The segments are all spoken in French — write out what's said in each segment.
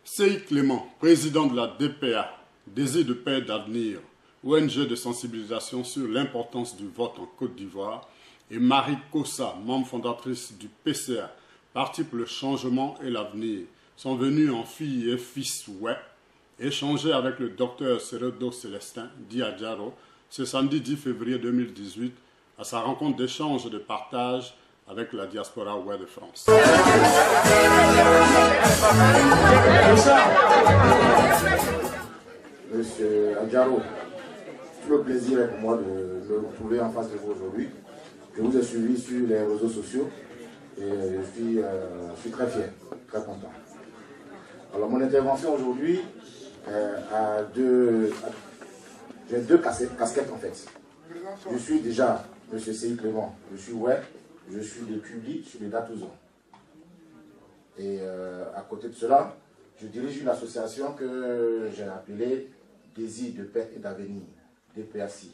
Seyi Clément, président de la DPA, Désir de paix et d'avenir, ONG de sensibilisation sur l'importance du vote en Côte d'Ivoire, et Marie Kossa, membre fondatrice du PCA, Parti pour le changement et l'avenir, sont venus en fille et fils web échanger avec le docteur Seredo Célestin, dit Adjaro, ce samedi 10 février 2018, à sa rencontre d'échange et de partage avec la diaspora web de France. Monsieur Adjaro, tout le plaisir est pour moi de me retrouver en face de vous aujourd'hui. Je vous ai suivi sur les réseaux sociaux et je suis très fier, très content. Alors mon intervention aujourd'hui j'ai deux casquettes en fait. Je suis déjà Monsieur Seyi Clément, je suis web, je suis le public, je suis le Datouzon. Et à côté de cela, je dirige une association que j'ai appelée Désir de paix et d'avenir, DPAC.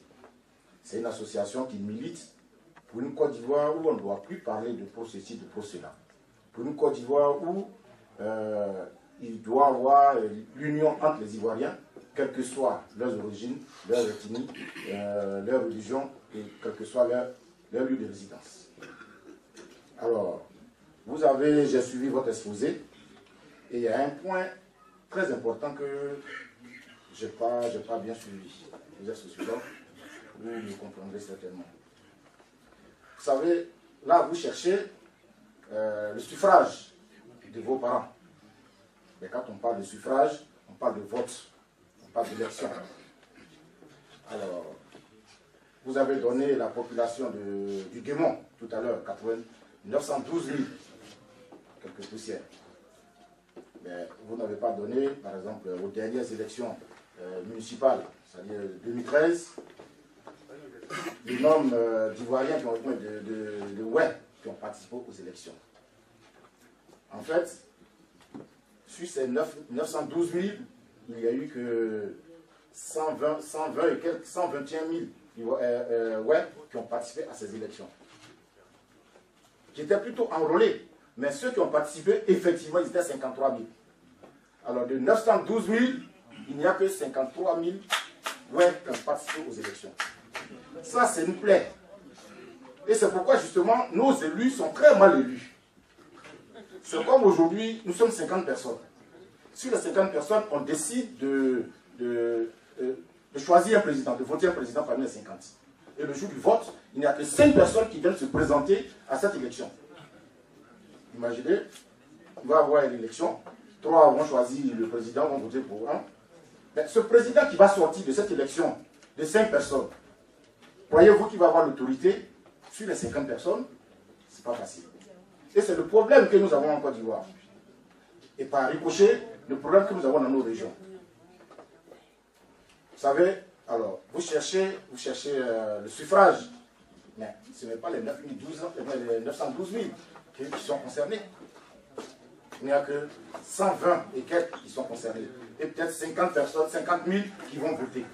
C'est une association qui milite pour une Côte d'Ivoire où on ne doit plus parler de processus de procédure. Pour une Côte d'Ivoire où il doit y avoir l'union entre les Ivoiriens, quelles que soient leurs origines, leur ethnie, leur religion et quel que soit leur lieu de résidence. Alors, j'ai suivi votre exposé et il y a un point très important que je n'ai pas bien suivi. Vous êtes sociologue, vous me comprendrez certainement. Vous savez, là vous cherchez le suffrage de vos parents. Mais quand on parle de suffrage, on parle de vote, on parle d'élection. Alors, vous avez donné la population du Guémon tout à l'heure, 912 000, quelques poussières. Mais vous n'avez pas donné, par exemple, aux dernières élections municipales, c'est-à-dire 2013, le nombre d'Ivoiriens qui ont participé aux élections. En fait, sur ces 912 000, il n'y a eu que 121 000 qui ont participé à ces élections. J'étais plutôt enrôlé, mais ceux qui ont participé, effectivement, ils étaient 53 000. Alors de 912 000, il n'y a que 53 000 qui ont participé aux élections. Ça, c'est une plaie. Et c'est pourquoi, justement, nos élus sont très mal élus. C'est comme aujourd'hui, nous sommes 50 personnes. Sur les 50 personnes, on décide de choisir un président, de voter un président parmi les 50. Et le jour du vote, il n'y a que 5 personnes qui viennent se présenter à cette élection. Imaginez, il va y avoir une élection, 3 vont choisir le président, vont voter pour un. Mais ce président qui va sortir de cette élection, de 5 personnes, croyez-vous qu'il va avoir l'autorité sur les 50 personnes? Ce n'est pas facile. Et c'est le problème que nous avons en Côte d'Ivoire. Et par ricochet, le problème que nous avons dans nos régions. Vous savez, alors, vous cherchez le suffrage, mais ce n'est pas les 912 000 qui sont concernés. Il n'y a que 120 et quelques qui sont concernés. Et peut-être 50 personnes, 50 000 qui vont voter.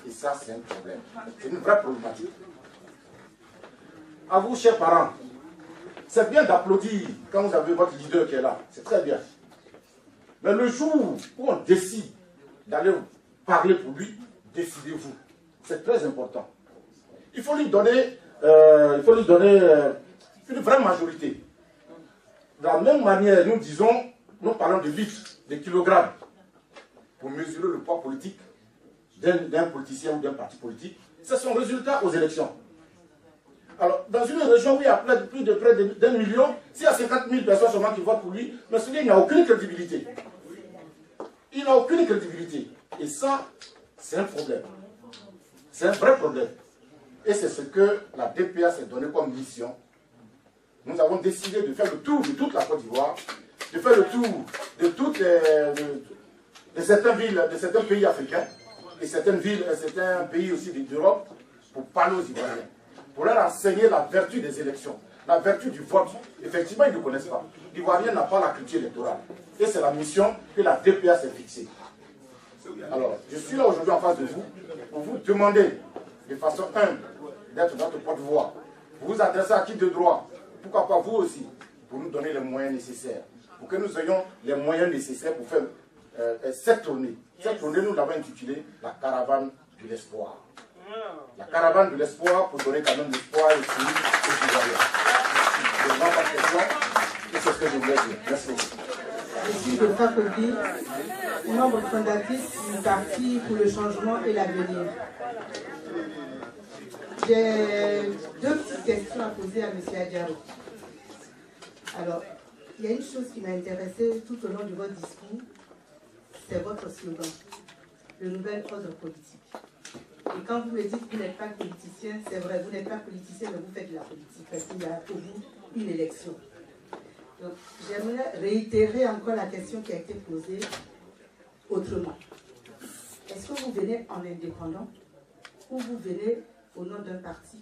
Et ça, c'est un problème. C'est une vraie problématique. À vous, chers parents, c'est bien d'applaudir quand vous avez votre leader qui est là. C'est très bien. Mais le jour où on décide d'aller parler pour lui, décidez-vous. C'est très important. Il faut lui donner une vraie majorité. De la même manière, nous parlons de litres, de kilogrammes, pour mesurer le poids politique d'un politicien ou d'un parti politique. C'est son résultat aux élections. Alors, dans une région où il y a plus de près d'1 million, s'il y a 50 000 personnes seulement qui votent pour lui, mais celui-là, il n'a aucune crédibilité. Il n'a aucune crédibilité. Et ça, c'est un problème. C'est un vrai problème. Et c'est ce que la DPA s'est donné comme mission. Nous avons décidé de faire le tour de toute la Côte d'Ivoire, de faire le tour de certaines villes, de certains pays africains, et certains pays aussi d'Europe, pour parler aux Ivoiriens, pour leur enseigner la vertu des élections, la vertu du vote. Effectivement, ils ne connaissent pas. L'Ivoirien n'a pas la culture électorale. Et c'est la mission que la DPA s'est fixée. Alors, je suis là aujourd'hui en face de vous pour vous demander de façon humble d'être notre porte-voix, pour vous adresser à qui de droit, pourquoi pas vous aussi, pour nous donner les moyens nécessaires, pour que nous ayons les moyens nécessaires pour faire cette tournée. Cette tournée, nous l'avons intitulée la caravane de l'espoir. La caravane de l'espoir pour donner quand même l'espoir et aux Ivoiriens. Je ne vois pas de questions, et c'est ce que je voulais dire. Merci beaucoup. Je suis Delpha Kobi, membre fondatrice du Parti pour le changement et l'avenir. J'ai deux petites questions à poser à M. Adjaro. Alors, il y a une chose qui m'a intéressée tout au long de votre discours, c'est votre slogan, le nouvel ordre politique. Et quand vous me dites que vous n'êtes pas politicien, c'est vrai, vous n'êtes pas politicien, mais vous faites de la politique, parce qu'il y a au bout une élection. Donc, j'aimerais réitérer encore la question qui a été posée autrement. Est-ce que vous venez en indépendant ou vous venez au nom d'un parti?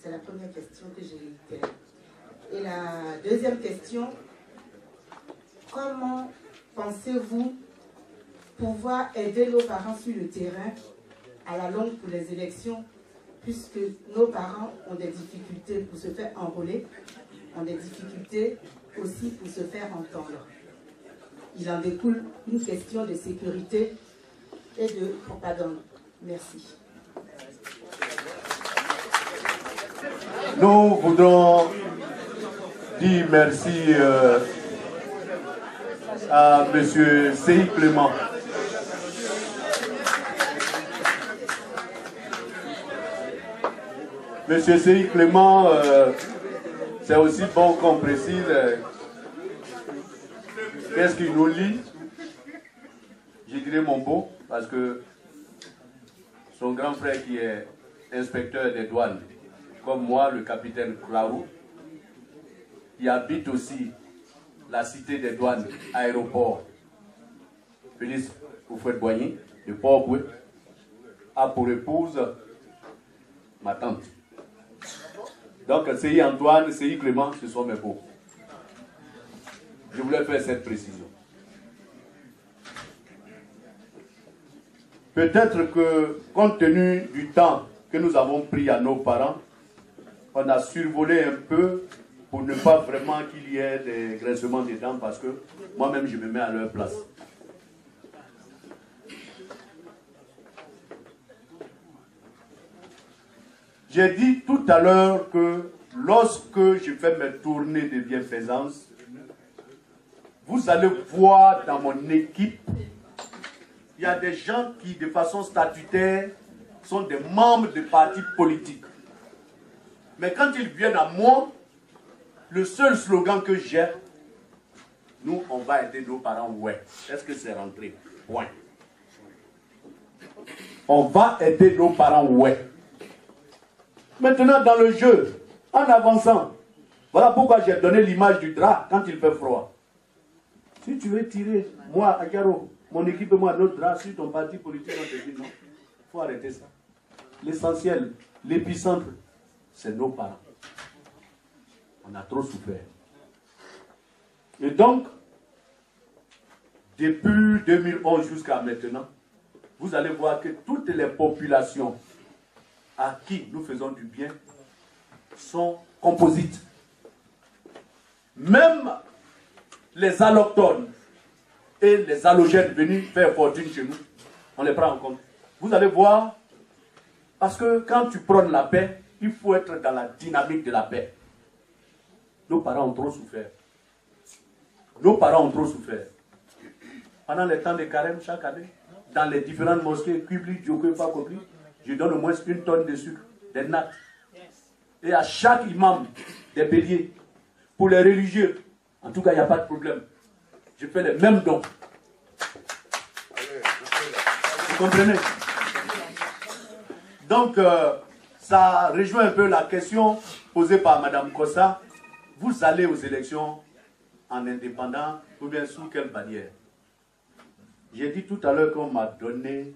C'est la première question que j'ai réitérée. Et la deuxième question, comment pensez-vous pouvoir aider nos parents sur le terrain à la longue pour les élections, puisque nos parents ont des difficultés pour se faire enrôler, ont des difficultés aussi pour se faire entendre. Il en découle une question de sécurité et de propagande. Merci. Nous voudrons dire merci à M. Seyi Clément. M. Seyi Clément, c'est aussi bon qu'on précise qu'est-ce qu'il nous lie. Je dirais mon beau, parce que son grand frère qui est inspecteur des douanes, comme moi, le capitaine Klaou, qui habite aussi la cité des douanes, aéroport, Félix Houphouët-Boigny, de Port-Boué, a pour épouse ma tante. Donc, Seyi Antoine, Seyi Clément, ce sont mes beaux. Je voulais faire cette précision. Peut-être que, compte tenu du temps que nous avons pris à nos parents, on a survolé un peu pour ne pas vraiment qu'il y ait des grincements des dents, parce que moi-même, je me mets à leur place. J'ai dit tout à l'heure que lorsque je fais mes tournées de bienfaisance, vous allez voir dans mon équipe, il y a des gens qui, de façon statutaire, sont des membres de partis politiques. Mais quand ils viennent à moi, le seul slogan que j'ai, nous, on va aider nos parents, ouais. Est-ce que c'est rentré? Point. On va aider nos parents, ouais. Maintenant, dans le jeu, en avançant, voilà pourquoi j'ai donné l'image du drap quand il fait froid. Si tu veux tirer, moi, Adjaro, mon équipe et moi, notre drap sur ton parti politique, on te dit non. Il faut arrêter ça. L'essentiel, l'épicentre, c'est nos parents. On a trop souffert. Et donc, depuis 2011 jusqu'à maintenant, vous allez voir que toutes les populations à qui nous faisons du bien sont composites. Même les allochtones et les allogènes venus faire fortune chez nous, on les prend en compte. Vous allez voir, parce que quand tu prônes la paix, il faut être dans la dynamique de la paix. Nos parents ont trop souffert. Nos parents ont trop souffert. Pendant les temps de carême, chaque année, dans les différentes mosquées, Kubli, Djoko, Fakobli, je donne au moins 1 tonne de sucre, des nattes. Et à chaque imam, des béliers. Pour les religieux, en tout cas, il n'y a pas de problème. Je fais les mêmes dons. Vous comprenez? Donc, ça rejoint un peu la question posée par Mme Kossa. Vous allez aux élections en indépendant ou bien sous quelle bannière? J'ai dit tout à l'heure qu'on m'a donné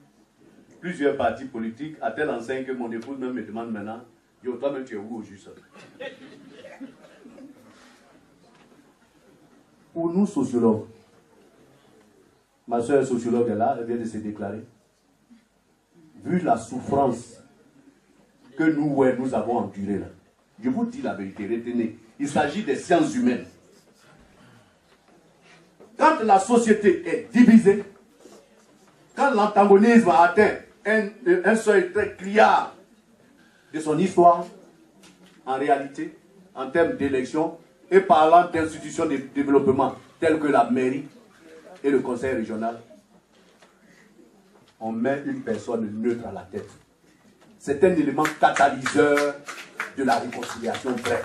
plusieurs partis politiques, à telle enseigne que mon épouse même me demande maintenant, yo, toi-même tu es où au juste? Pour nous, sociologues, ma soeur sociologue est là, elle vient de se déclarer. Vu la souffrance que nous avons endurée là, je vous dis la vérité, retenez, il s'agit des sciences humaines. quand la société est divisée, quand l'antagonisme a atteint un seuil très criard de son histoire, en réalité, en termes d'élection, et parlant d'institutions de développement telles que la mairie et le conseil régional, on met une personne neutre à la tête. C'est un élément catalyseur de la réconciliation vraie.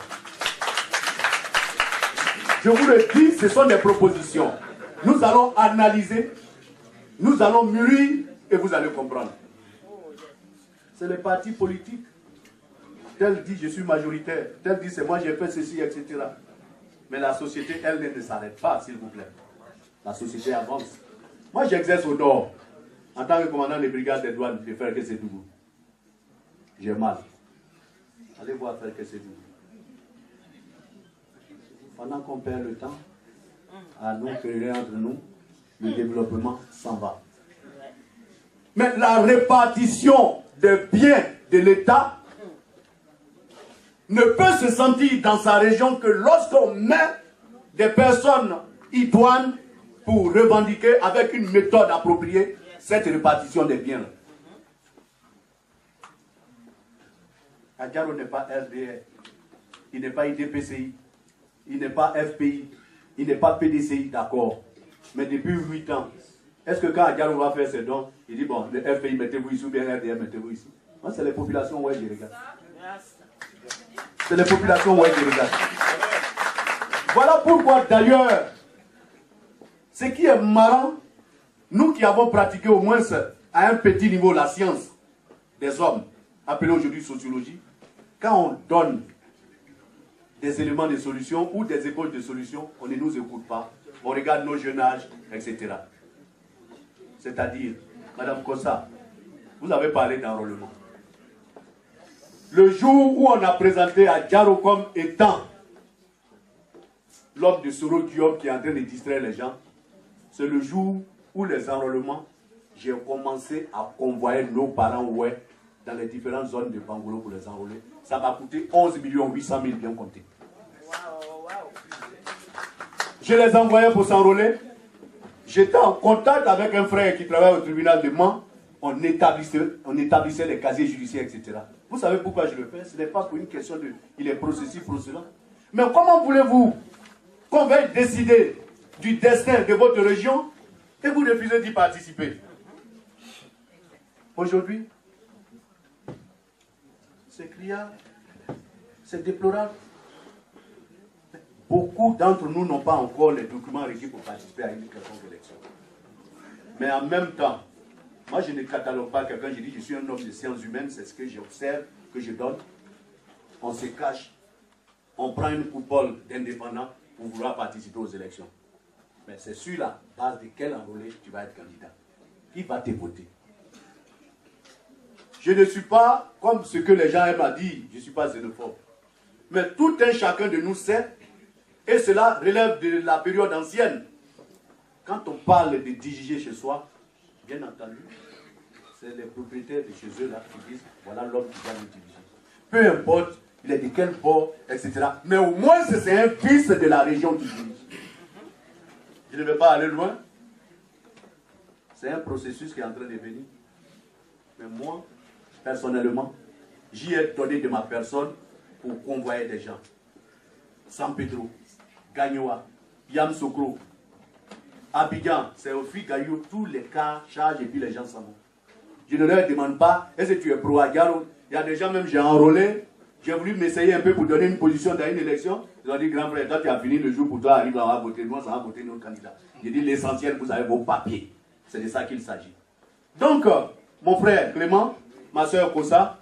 Je vous le dis, ce sont des propositions. Nous allons analyser, nous allons mûrir et vous allez comprendre. C'est les partis politiques. Tel dit je suis majoritaire, tel dit c'est moi j'ai fait ceci, etc. Mais la société, elle ne s'arrête pas, s'il vous plaît. La société avance. Moi j'exerce au nord, en tant que commandant des brigades des douanes de Frère Kessédougou. J'ai mal. Allez voir Frère Kessédougou. Pendant qu'on perd le temps, à nous quereller entre nous, le développement s'en va. Mais la répartition des biens de l'État ne peut se sentir dans sa région que lorsqu'on met des personnes idoines pour revendiquer avec une méthode appropriée cette répartition des biens. Adjaro n'est pas RDR, il n'est pas IDPCI, il n'est pas FPI, il n'est pas PDCI, d'accord. Mais depuis 8 ans, est-ce que quand Adjaro va faire ses dons, il dit bon, le FPI mettez-vous ici ou bien RDR mettez-vous ici? Moi c'est les populations où je regarde. C'est les populations où je regarde. Voilà pourquoi d'ailleurs, ce qui est marrant, nous qui avons pratiqué au moins à un petit niveau la science des hommes, appelée aujourd'hui sociologie, quand on donne des éléments de solution ou des épaules de solution, on ne nous écoute pas. On regarde nos jeunes âges, etc. C'est-à-dire, Madame Kossa, vous avez parlé d'enrôlement. Le jour où on a présenté Adjaro comme étant l'homme de Soro Diop qui est en train de distraire les gens, c'est le jour où les enrôlements, j'ai commencé à convoyer nos parents dans les différentes zones de Bangolo pour les enrôler. Ça m'a coûté 11 800 000 bien comptés. Je les envoyais pour s'enrôler. J'étais en contact avec un frère qui travaille au tribunal de Mans. On établissait les casiers judiciaires, etc. Vous savez pourquoi je le fais? Ce n'est pas pour une question de... Il est processif, procédant. Mais comment voulez-vous qu'on veuille décider du destin de votre région et vous refusez d'y participer? Aujourd'hui, c'est criard, c'est déplorable. Beaucoup d'entre nous n'ont pas encore les documents requis pour participer à une quelconque élection. Mais en même temps, moi je ne catalogue pas quelqu'un, je dis je suis un homme de sciences humaines, c'est ce que j'observe, que je donne. On se cache, on prend une coupole d'indépendants pour vouloir participer aux élections. Mais c'est sur la base de quel enrôlé tu vas être candidat. Qui va te voter? Je ne suis pas, comme ce que les gens aiment à dire, je ne suis pas xénophobe. Mais tout un chacun de nous sait, et cela relève de la période ancienne. Quand on parle de diriger chez soi, bien entendu, c'est les propriétaires de chez eux là qui disent, voilà l'homme qui va nous diriger. Peu importe, il est de quel bord, etc. Mais au moins c'est un fils de la région qui dirige. Je ne vais pas aller loin. C'est un processus qui est en train de venir. Mais moi, personnellement, j'y ai donné de ma personne pour convoyer des gens. San Pedro, Gagnoa, Yamsokro, Abidjan, c'est au fil Gaillou, tous les cas chargent et puis les gens s'en vont. Je ne leur demande pas, est-ce que tu es pro Adjaro? Il y a des gens même, j'ai enrôlé, j'ai voulu m'essayer un peu pour donner une position dans une élection. Ils ont dit, grand frère, toi tu as fini le jour pour toi, arrive là, on va voter, nous on va voter nos candidats. J'ai dit, l'essentiel, vous avez vos papiers. C'est de ça qu'il s'agit. Donc, mon frère Clément, ma soeur Kossa,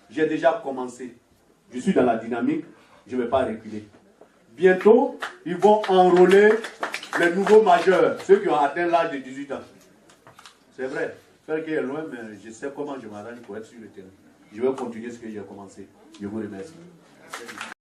j'ai déjà commencé. Je suis dans la dynamique, je ne vais pas reculer. Bientôt, ils vont enrôler les nouveaux majeurs, ceux qui ont atteint l'âge de 18 ans. C'est vrai, faire qu'il est loin, mais je sais comment je m'arrange pour être sur le terrain. Je vais continuer ce que j'ai commencé. Je vous remercie.